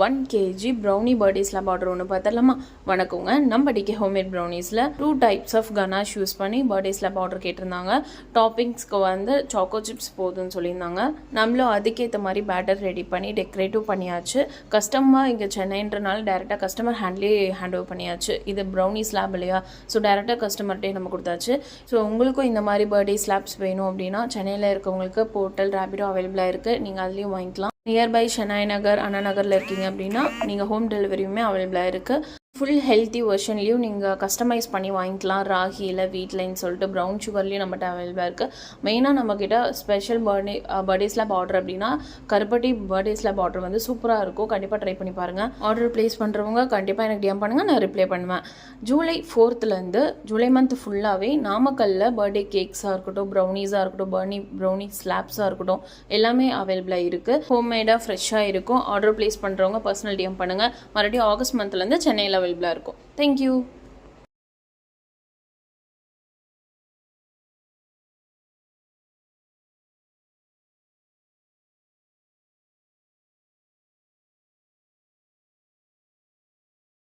1 kg brownie birthday slab order ஒன்று பார்த்துடலாமா? வணக்கங்க. நம்ம டிகே ஹோம்மேட் ப்ரௌனிஸில் 2 டைப்ஸ் ஆஃப் கனாஷ் யூஸ் பண்ணி பர்த்டே ஸ்லாப் ஆர்டர் கேட்டிருந்தாங்க. டாப்பிங்ஸ்க்கு வந்து சாக்கோ சிப்ஸ் போதுன்னு சொல்லியிருந்தாங்க. நம்மளும் அதுக்கேற்ற மாதிரி பேட்டர் ரெடி பண்ணி டெக்கரேட்டிவ் பண்ணியாச்சு. கஸ்டமர் இங்கே சென்னைன்றனால டேரெக்டாக கஸ்டமர் ஹேண்ட்லேயே ஹேண்ட் ஓவர் பண்ணியாச்சு. இது ப்ரௌனி ஸ்லாப் இல்லையா, ஸோ டேரெக்டாக கஸ்டமர்கிட்டே நம்ம கொடுத்தாச்சு. ஸோ உங்களுக்கும் இந்த மாதிரி பர்த்டே ஸ்லாப்ஸ் வேணும் அப்படின்னா சென்னையில் இருக்கவங்களுக்கு போர்ட்டல் ரேபிடோ அவைலபிளாக இருக்குது. நீங்கள் அதுலேயும் வாங்கிக்கலாம். நியர்பை சென்னாய் நகர், அண்ணா நகரில் இருக்கீங்க அப்படின்னா நீங்கள் ஹோம் டெலிவரியுமே அவைலபிளாக இருக்குது. ஃபுல் ஹெல்த்தி வெர்ஷன்லேயும் நீங்கள் கஸ்டமைஸ் பண்ணி வாங்கிக்கலாம். ராகியில் வீட்லைன்னு சொல்லிட்டு ப்ரௌன் சுகர்லேயும் நம்மகிட்ட அவைலபிளாக இருக்குது. மெயினாக நம்மக்கிட்ட ஸ்பெஷல் பர்த்டே ஸ்லாப் ஆர்டர் அப்படின்னா கருப்பட்டி பர்த்டே ஸ்லாப் ஆர்டர் வந்து சூப்பராக இருக்கும். கண்டிப்பாக ட்ரை பண்ணி பாருங்கள். ஆர்டர் ப்ளேஸ் பண்ணுறவங்க கண்டிப்பாக எனக்கு டிஎம் பண்ணுங்கள், நான் ரிப்ளை பண்ணுவேன். ஜூலை 4th ஜூலை மந்த் ஃபுல்லாகவே நாமக்கல்லில் பர்த்டே கேக்ஸாக இருக்கட்டும், ப்ரௌனிஸாக இருக்கட்டும், ப்ரௌனி ஸ்லாப்ஸாக இருக்கட்டும், எல்லாமே அவைலபிளாக இருக்குது. ஹோம்மேடாக ஃப்ரெஷ்ஷாக இருக்கும். ஆர்டர் ப்ளேஸ் பண்ணுறவங்க பர்சனல் டிஎம் பண்ணுங்கள். மறுபடியும் ஆகஸ்ட் மந்த்லேருந்து சென்னையில் அவைலபிளாக இருக்கும். தேங்க்யூ.